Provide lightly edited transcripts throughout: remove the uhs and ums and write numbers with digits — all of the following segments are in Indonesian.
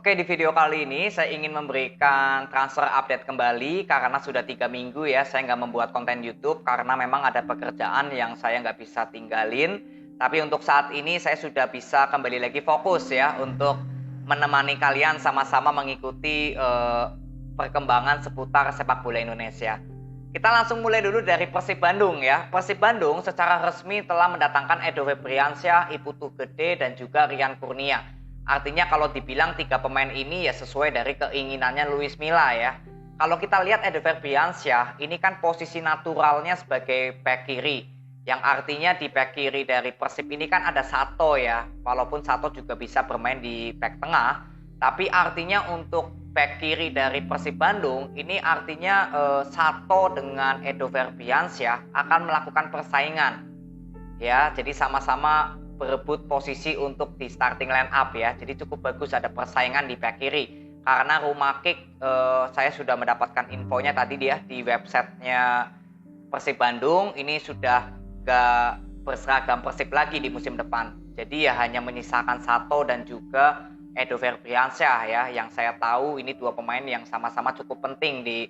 Oke, di video kali ini saya ingin memberikan transfer update kembali karena sudah 3 minggu ya saya nggak membuat konten YouTube karena memang ada pekerjaan yang saya nggak bisa tinggalin. Tapi untuk saat ini saya sudah bisa kembali lagi fokus ya untuk menemani kalian sama-sama mengikuti perkembangan seputar sepak bola Indonesia. Kita langsung mulai dulu dari Persib Bandung ya. Persib Bandung secara resmi telah mendatangkan Edo Febriansyah, Iputu Gede, dan juga Rian Kurnia. Artinya kalau dibilang 3 pemain ini ya sesuai dari keinginannya Luis Milla ya. Kalau kita lihat Edo Febriansyah, ini kan posisi naturalnya sebagai back kiri. Yang artinya di back kiri dari Persib ini kan ada Sato ya. Walaupun Sato juga bisa bermain di back tengah. Tapi artinya untuk back kiri dari Persib Bandung ini artinya Sato dengan Edo Febriansyah akan melakukan persaingan. Ya, jadi sama-sama berebut posisi untuk di starting line up ya. Jadi cukup bagus ada persaingan di back kiri. Karena Rumah Kick saya sudah mendapatkan infonya tadi dia di websitenya Persib Bandung ini sudah gak berseragam Persib lagi di musim depan. Jadi ya hanya menyisakan Sato dan juga Edo Febriansyah ya. Yang saya tahu ini 2 pemain yang sama-sama cukup penting di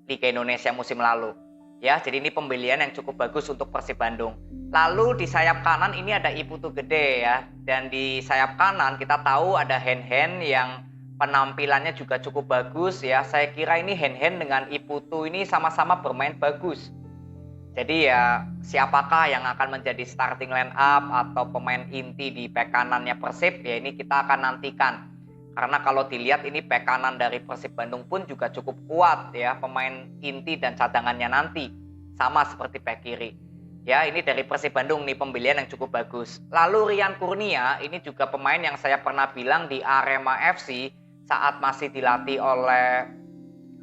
Liga Indonesia musim lalu. Ya, jadi ini pembelian yang cukup bagus untuk Persib Bandung. Lalu di sayap kanan ini ada Iputu Gede ya. Dan di sayap kanan kita tahu ada Hen yang penampilannya juga cukup bagus ya. Saya kira ini Hen dengan Iputu ini sama-sama bermain bagus. Jadi ya siapakah yang akan menjadi starting line up atau pemain inti di bek kanannya Persib ya ini kita akan nantikan. Karena kalau dilihat ini bek kanan dari Persib Bandung pun juga cukup kuat ya, pemain inti dan cadangannya nanti sama seperti bek kiri. Ya, ini dari Persib Bandung nih pembelian yang cukup bagus. Lalu Rian Kurnia ini juga pemain yang saya pernah bilang di Arema FC saat masih dilatih oleh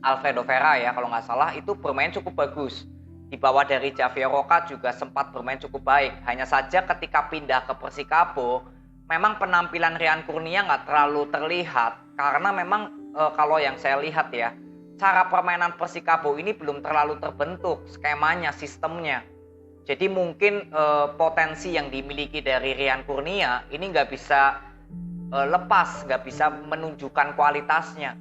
Alfredo Vera ya kalau nggak salah itu bermain cukup bagus. Di bawah dari Javier Roca juga sempat bermain cukup baik. Hanya saja ketika pindah ke Persikabo memang penampilan Rian Kurnia nggak terlalu terlihat karena memang kalau yang saya lihat ya cara permainan Persikabo ini belum terlalu terbentuk skemanya, sistemnya. Jadi mungkin potensi yang dimiliki dari Rian Kurnia ini nggak bisa lepas, nggak bisa menunjukkan kualitasnya.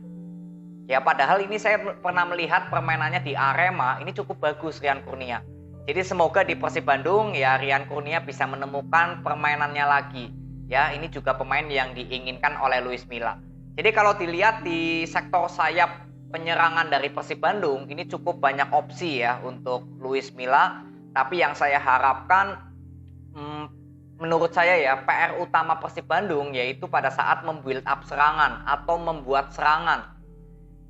Ya padahal ini saya pernah melihat permainannya di Arema ini cukup bagus Rian Kurnia. Jadi semoga di Persib Bandung ya Rian Kurnia bisa menemukan permainannya lagi. Ya, ini juga pemain yang diinginkan oleh Luis Milla. Jadi kalau dilihat di sektor sayap penyerangan dari Persib Bandung, ini cukup banyak opsi ya untuk Luis Milla. Tapi yang saya harapkan, menurut saya ya, PR utama Persib Bandung yaitu pada saat membuild up serangan atau membuat serangan.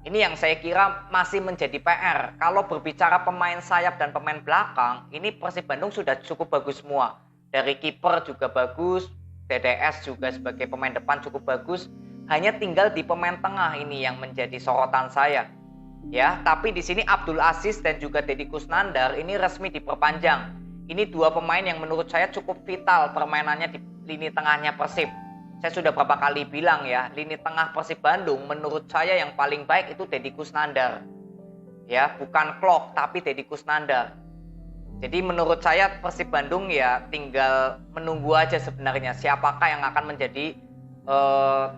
Ini yang saya kira masih menjadi PR. Kalau berbicara pemain sayap dan pemain belakang, ini Persib Bandung sudah cukup bagus semua. Dari kiper juga bagus, DDS juga sebagai pemain depan cukup bagus. Hanya tinggal di pemain tengah ini yang menjadi sorotan saya. Ya, tapi di sini Abdul Aziz dan juga Deddy Kusnandar ini resmi diperpanjang. Ini 2 pemain yang menurut saya cukup vital permainannya di lini tengahnya Persib. Saya sudah berapa kali bilang ya, lini tengah Persib Bandung menurut saya yang paling baik itu Deddy Kusnandar. Ya, bukan Klok tapi Deddy Kusnandar. Jadi menurut saya Persib Bandung ya tinggal menunggu aja sebenarnya siapakah yang akan menjadi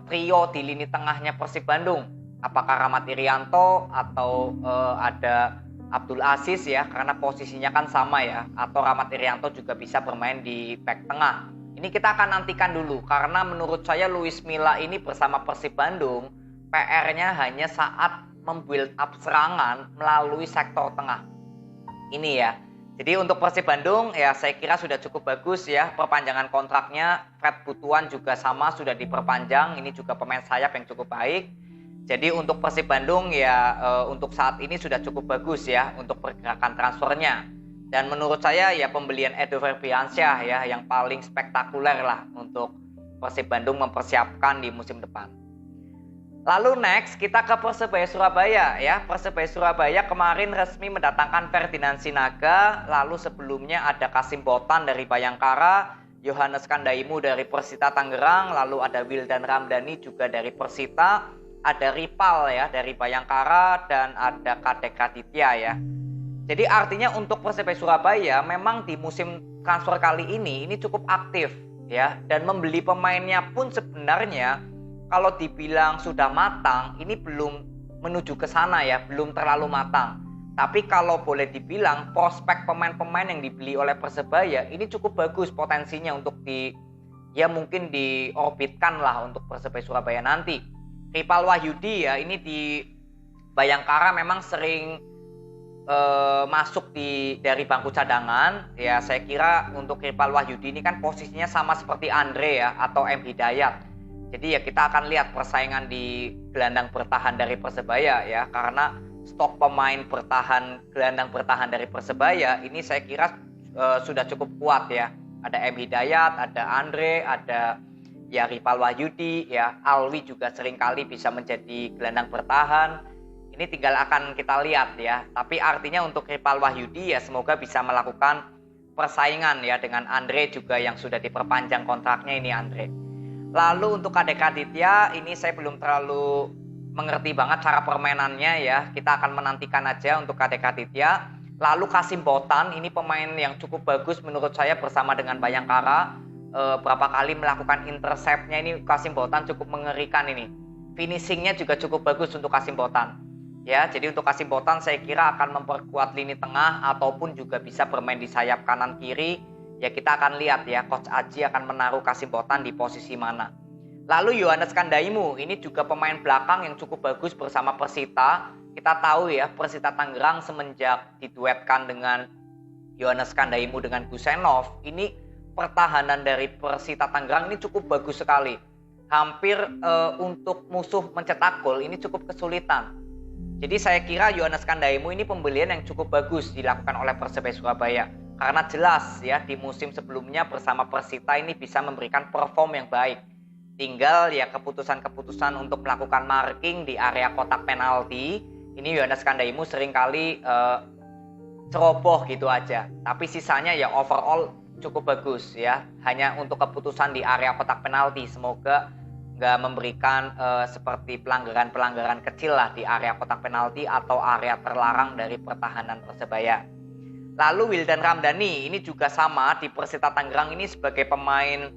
trio di lini tengahnya Persib Bandung. Apakah Rahmat Irianto atau ada Abdul Aziz ya karena posisinya kan sama ya. Atau Rahmat Irianto juga bisa bermain di back tengah. Ini kita akan nantikan dulu karena menurut saya Luis Milla ini bersama Persib Bandung PR-nya hanya saat membuild up serangan melalui sektor tengah. Ini ya. Jadi untuk Persib Bandung ya saya kira sudah cukup bagus ya perpanjangan kontraknya. Fred Butuan juga sama sudah diperpanjang. Ini juga pemain sayap yang cukup baik. Jadi untuk Persib Bandung ya untuk saat ini sudah cukup bagus ya untuk pergerakan transfernya. Dan menurut saya ya pembelian Edo Febriansyah ya yang paling spektakuler lah untuk Persib Bandung mempersiapkan di musim depan. Lalu next kita ke Persebaya Surabaya ya. Persebaya Surabaya kemarin resmi mendatangkan Ferdinand Sinaga. Lalu sebelumnya ada Kasim Botan dari Bayangkara, Yohanes Kandaimu dari Persita Tangerang, lalu ada Wildan Ramdhani juga dari Persita, ada Ripal ya dari Bayangkara dan ada Kadek Raditya ya. Jadi artinya untuk Persebaya Surabaya memang di musim transfer kali ini cukup aktif ya dan membeli pemainnya pun sebenarnya kalau dibilang sudah matang, ini belum menuju ke sana ya, belum terlalu matang. Tapi kalau boleh dibilang prospek pemain-pemain yang dibeli oleh Persebaya ini cukup bagus potensinya untuk ya mungkin diorbitkan lah untuk Persebaya Surabaya nanti. Ripal Wahyudi ya ini di Bayangkara memang sering masuk dari bangku cadangan. Ya saya kira untuk Ripal Wahyudi ini kan posisinya sama seperti Andre ya atau M Hidayat. Jadi ya kita akan lihat persaingan di gelandang bertahan dari Persebaya ya, karena stok pemain gelandang bertahan dari Persebaya ini saya kira sudah cukup kuat ya. Ada M Hidayat, ada Andre, ada ya Ripal Wahyudi ya, Alwi juga seringkali bisa menjadi gelandang bertahan. Ini tinggal akan kita lihat ya. Tapi artinya untuk Ripal Wahyudi ya semoga bisa melakukan persaingan ya dengan Andre juga yang sudah diperpanjang kontraknya ini Andre. Lalu untuk Kadek Aditya ini saya belum terlalu mengerti banget cara permainannya ya. Kita akan menantikan aja untuk Kadek Aditya. Lalu Kasim Botan ini pemain yang cukup bagus menurut saya bersama dengan Bayangkara. Berapa kali melakukan interceptnya ini Kasim Botan cukup mengerikan ini. Finishingnya juga cukup bagus untuk Kasim Botan. Ya, jadi untuk Kasim Botan saya kira akan memperkuat lini tengah ataupun juga bisa bermain di sayap kanan kiri. Ya kita akan lihat ya Coach Aji akan menaruh Kasim Botan di posisi mana. Lalu Yohanes Kandaimu ini juga pemain belakang yang cukup bagus bersama Persita. Kita tahu ya Persita Tangerang semenjak diduetkan dengan Yohanes Kandaimu dengan Gusenov, ini pertahanan dari Persita Tangerang ini cukup bagus sekali. Hampir untuk musuh mencetak gol ini cukup kesulitan. Jadi saya kira Yohanes Kandaimu ini pembelian yang cukup bagus dilakukan oleh Persebaya Surabaya. Karena jelas ya di musim sebelumnya bersama Persita ini bisa memberikan perform yang baik. Tinggal ya keputusan-keputusan untuk melakukan marking di area kotak penalti. Ini Yohanes Kandaimu seringkali ceroboh gitu aja. Tapi sisanya ya overall cukup bagus ya. Hanya untuk keputusan di area kotak penalti. Semoga nggak memberikan seperti pelanggaran-pelanggaran kecil lah di area kotak penalti atau area terlarang dari pertahanan Persebaya. Lalu Wildan Ramdhani ini juga sama di Persita Tangerang ini sebagai pemain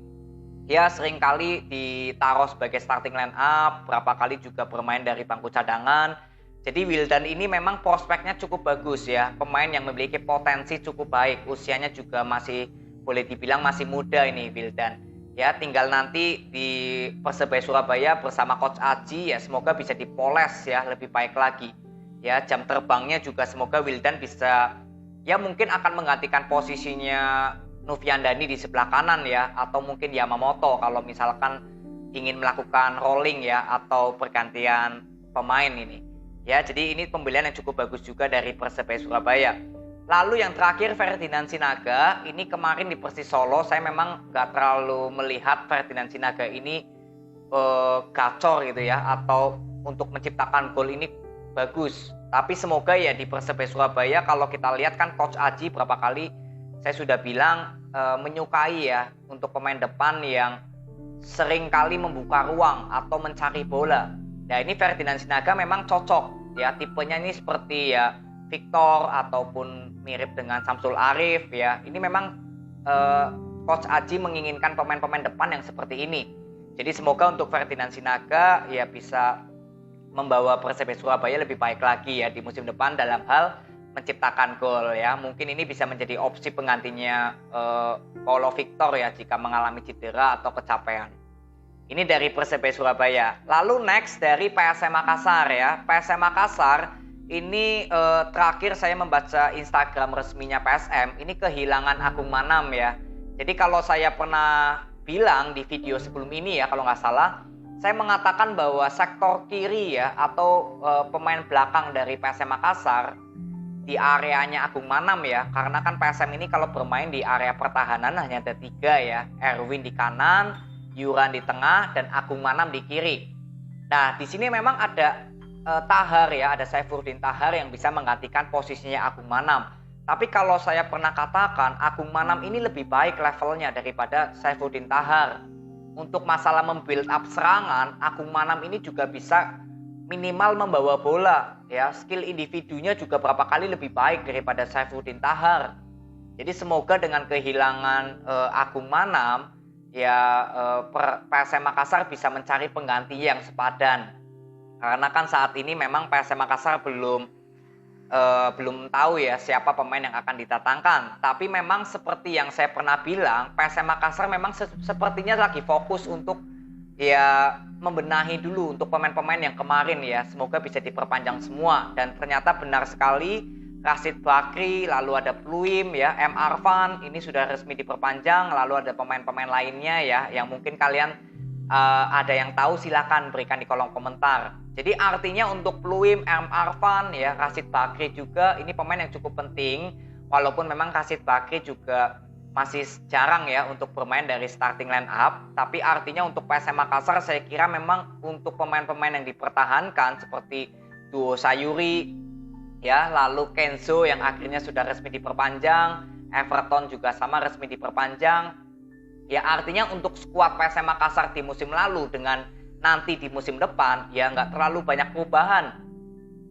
ya seringkali ditaruh sebagai starting line up, berapa kali juga bermain dari bangku cadangan. Jadi Wildan ini memang prospeknya cukup bagus ya, pemain yang memiliki potensi cukup baik, usianya juga masih boleh dibilang masih muda ini Wildan. Ya tinggal nanti di Persebaya Surabaya bersama Coach Aji ya semoga bisa dipoles ya lebih baik lagi. Ya jam terbangnya juga semoga Wildan bisa ya mungkin akan menggantikan posisinya Noviandani di sebelah kanan ya, atau mungkin Yamamoto kalau misalkan ingin melakukan rolling ya atau pergantian pemain ini. Ya, jadi ini pembelian yang cukup bagus juga dari Persebaya Surabaya. Lalu yang terakhir Ferdinand Sinaga, ini kemarin di Persis Solo saya memang nggak terlalu melihat Ferdinand Sinaga ini gacor gitu ya, atau untuk menciptakan gol ini bagus. Tapi semoga ya di Persebaya Surabaya kalau kita lihat kan Coach Aji berapa kali saya sudah bilang menyukai ya untuk pemain depan yang sering kali membuka ruang atau mencari bola. Nah ini Ferdinand Sinaga memang cocok ya, tipenya ini seperti ya Victor ataupun mirip dengan Samsul Arif ya. Ini memang Coach Aji menginginkan pemain-pemain depan yang seperti ini. Jadi semoga untuk Ferdinand Sinaga ya bisa membawa Persebaya Surabaya lebih baik lagi ya di musim depan dalam hal menciptakan gol ya. Mungkin ini bisa menjadi opsi penggantinya Paulo Victor ya jika mengalami cedera atau kecapean. Ini dari Persebaya Surabaya. Lalu next dari PSM Makassar ya. PSM Makassar ini terakhir saya membaca Instagram resminya PSM, ini kehilangan Agung Manam ya. Jadi kalau saya pernah bilang di video sebelum ini ya kalau nggak salah, saya mengatakan bahwa sektor kiri ya atau pemain belakang dari PSM Makassar di areanya Agung Manam ya, karena kan PSM ini kalau bermain di area pertahanan hanya ada 3 ya, Erwin di kanan, Yuran di tengah, dan Agung Manam di kiri. Nah di sini memang ada Tahar ya, ada Saifuddin Tahar yang bisa menggantikan posisinya Agung Manam. Tapi kalau saya pernah katakan Agung Manam ini lebih baik levelnya daripada Saifuddin Tahar. Untuk masalah membuild up serangan, Agung Manam ini juga bisa minimal membawa bola ya. Skill individunya juga berapa kali lebih baik daripada Saifuddin Tahar. Jadi semoga dengan kehilangan Agung Manam ya PSM Makassar bisa mencari pengganti yang sepadan. Karena kan saat ini memang PSM Makassar belum tahu ya siapa pemain yang akan didatangkan. Tapi memang seperti yang saya pernah bilang, PSM Makassar memang sepertinya lagi fokus untuk ya membenahi dulu untuk pemain-pemain yang kemarin ya. Semoga bisa diperpanjang semua. Dan ternyata benar sekali, Rashid Bakri, lalu ada Pluim ya, M. Arfan, ini sudah resmi diperpanjang. Lalu ada pemain-pemain lainnya ya, yang mungkin kalian ada yang tahu silakan berikan di kolom komentar. Jadi artinya untuk Pluim, M. Arfan, ya Rashid Bakri juga ini pemain yang cukup penting. Walaupun memang Rashid Bakri juga masih jarang ya untuk bermain dari starting line up. Tapi artinya untuk PSM Makassar saya kira memang untuk pemain-pemain yang dipertahankan seperti duo Sayuri, ya lalu Kenzo yang akhirnya sudah resmi diperpanjang, Everton juga sama resmi diperpanjang. Ya artinya untuk skuad PSM Makassar di musim lalu dengan nanti di musim depan ya nggak terlalu banyak perubahan.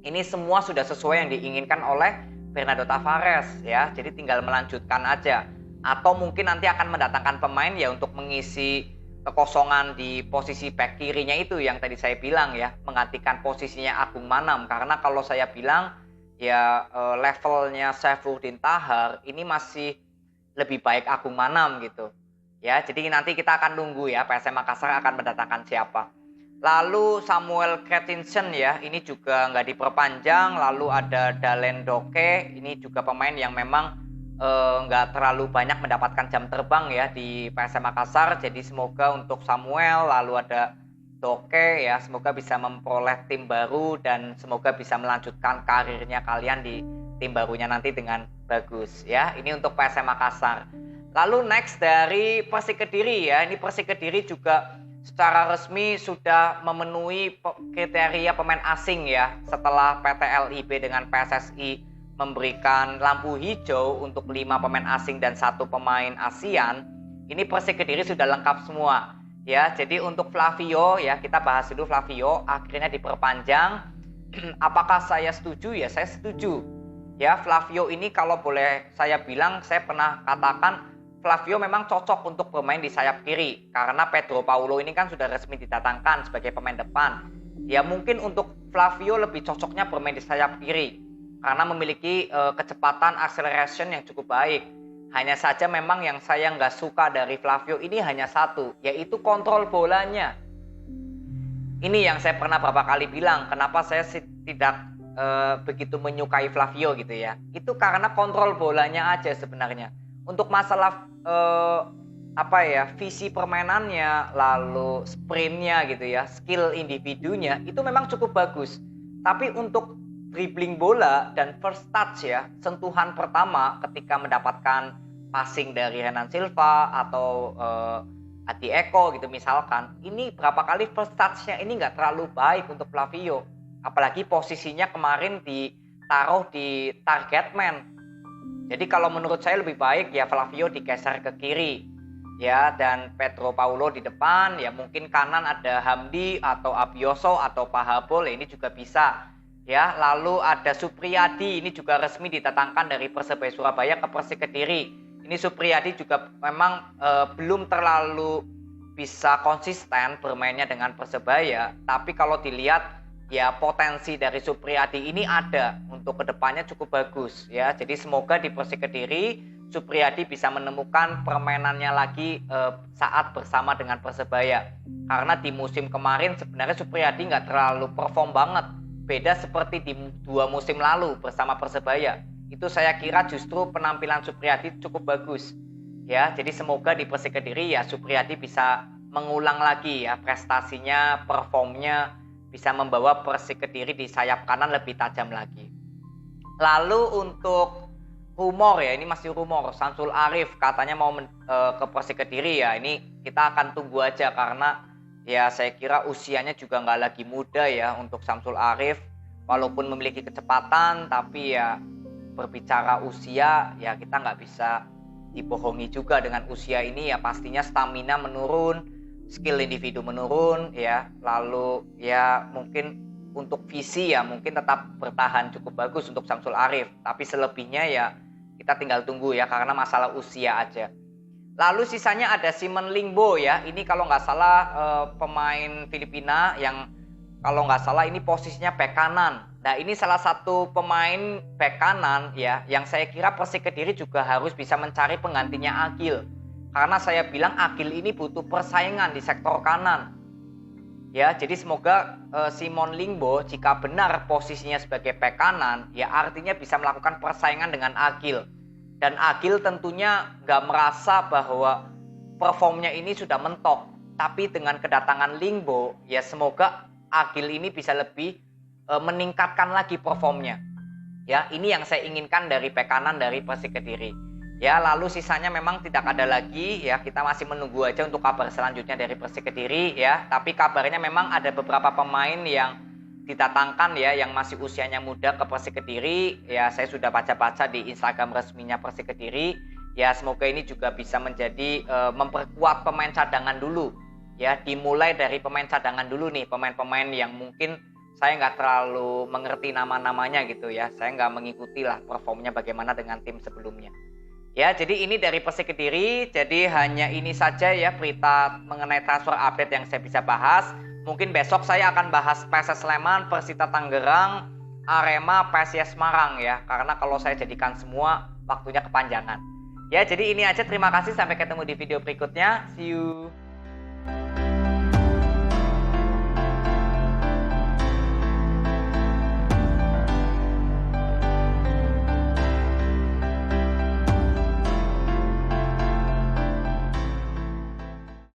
Ini semua sudah sesuai yang diinginkan oleh Bernardo Tavares ya. Jadi tinggal melanjutkan aja. Atau mungkin nanti akan mendatangkan pemain ya untuk mengisi kekosongan di posisi back kirinya itu yang tadi saya bilang ya, menggantikan posisinya Agung Manam. Karena kalau saya bilang ya levelnya Saifuddin Tahar ini masih lebih baik Agung Manam gitu. Ya, jadi nanti kita akan tunggu ya PSM Makassar akan mendatangkan siapa. Lalu Samuel Kretinsen ya, ini juga nggak diperpanjang. Lalu ada Dalen Doke, ini juga pemain yang memang nggak terlalu banyak mendapatkan jam terbang ya di PSM Makassar. Jadi semoga untuk Samuel, lalu ada Doke ya, semoga bisa memperoleh tim baru dan semoga bisa melanjutkan karirnya kalian di tim barunya nanti dengan bagus ya. Ini untuk PSM Makassar. Lalu next dari Persik Kediri ya, ini Persik Kediri juga secara resmi sudah memenuhi kriteria pemain asing ya setelah PT LIB dengan PSSI memberikan lampu hijau untuk 5 pemain asing dan 1 pemain ASEAN. Ini Persik Kediri sudah lengkap semua ya. Jadi untuk Flavio ya, kita bahas dulu Flavio akhirnya diperpanjang. Apakah saya setuju? Ya saya setuju. Ya Flavio ini kalau boleh saya bilang, saya pernah katakan Flavio memang cocok untuk bermain di sayap kiri karena Pedro Paulo ini kan sudah resmi didatangkan sebagai pemain depan. Ya mungkin untuk Flavio lebih cocoknya bermain di sayap kiri karena memiliki kecepatan acceleration yang cukup baik. Hanya saja memang yang saya nggak suka dari Flavio ini hanya satu, yaitu kontrol bolanya. Ini yang saya pernah beberapa kali bilang, kenapa saya tidak begitu menyukai Flavio gitu ya. Itu karena kontrol bolanya aja sebenarnya. Untuk masalah visi permainannya, lalu sprintnya gitu ya, skill individunya itu memang cukup bagus. Tapi untuk dribbling bola dan first touch ya, sentuhan pertama ketika mendapatkan passing dari Renan Silva atau Adi Eko gitu misalkan, ini berapa kali first touch-nya ini nggak terlalu baik untuk Flavio. Apalagi posisinya kemarin ditaruh di target man. Jadi kalau menurut saya lebih baik ya Flavio digeser ke kiri ya, dan Pedro Paulo di depan ya, mungkin kanan ada Hamdi atau Abioso atau Pahabol ya, ini juga bisa ya. Lalu ada Supriyadi, ini juga resmi didatangkan dari Persebaya Surabaya ke Persik Kediri. Ini Supriyadi juga memang belum terlalu bisa konsisten bermainnya dengan Persebaya, tapi kalau dilihat ya potensi dari Supriyadi ini ada untuk kedepannya cukup bagus ya. Jadi semoga di Persik Kediri Supriyadi bisa menemukan permainannya lagi saat bersama dengan Persebaya. Karena di musim kemarin sebenarnya Supriyadi nggak terlalu perform banget. Beda seperti di 2 musim lalu bersama Persebaya. Itu saya kira justru penampilan Supriyadi cukup bagus. Ya, jadi semoga di Persik Kediri ya Supriyadi bisa mengulang lagi ya prestasinya, performnya, bisa membawa Persik Kediri di sayap kanan lebih tajam lagi. Lalu untuk rumor ya, ini masih rumor, Samsul Arif katanya mau ke Persik Kediri ya. Ini kita akan tunggu aja karena ya saya kira usianya juga nggak lagi muda ya untuk Samsul Arif. Walaupun memiliki kecepatan, tapi ya berbicara usia ya kita nggak bisa dibohongi juga dengan usia ini ya, pastinya stamina menurun, skill individu menurun ya, lalu ya mungkin untuk visi ya mungkin tetap bertahan cukup bagus untuk Samsul Arif, tapi selebihnya ya kita tinggal tunggu ya karena masalah usia aja. Lalu sisanya ada Simon Lingbo ya. Ini kalau nggak salah pemain Filipina yang kalau nggak salah ini posisinya bek kanan. Nah ini salah satu pemain bek kanan ya yang saya kira Persik Kediri juga harus bisa mencari penggantinya Agil. Karena saya bilang Agil ini butuh persaingan di sektor kanan. Ya, jadi semoga Simon Lingbo jika benar posisinya sebagai bek kanan, ya artinya bisa melakukan persaingan dengan Agil. Dan Agil tentunya nggak merasa bahwa performnya ini sudah mentok. Tapi dengan kedatangan Lingbo, ya semoga Agil ini bisa lebih meningkatkan lagi performnya. Ya, ini yang saya inginkan dari bek kanan dari Persik Kediri. Ya, lalu sisanya memang tidak ada lagi ya. Kita masih menunggu aja untuk kabar selanjutnya dari Persik Kediri ya. Tapi kabarnya memang ada beberapa pemain yang didatangkan ya yang masih usianya muda ke Persik Kediri. Ya, saya sudah baca-baca di Instagram resminya Persik Kediri. Ya, semoga ini juga bisa menjadi memperkuat pemain cadangan dulu. Ya, dimulai dari pemain cadangan dulu nih, pemain-pemain yang mungkin saya nggak terlalu mengerti nama-namanya gitu ya. Saya nggak mengikuti lah performnya bagaimana dengan tim sebelumnya. Ya, jadi ini dari Persik Kediri. Jadi hanya ini saja ya berita mengenai transfer update yang saya bisa bahas. Mungkin besok saya akan bahas PSS Sleman, Persita Tangerang, Arema, PSIS Semarang ya. Karena kalau saya jadikan semua waktunya kepanjangan. Ya, jadi ini aja. Terima kasih. Sampai ketemu di video berikutnya. See you.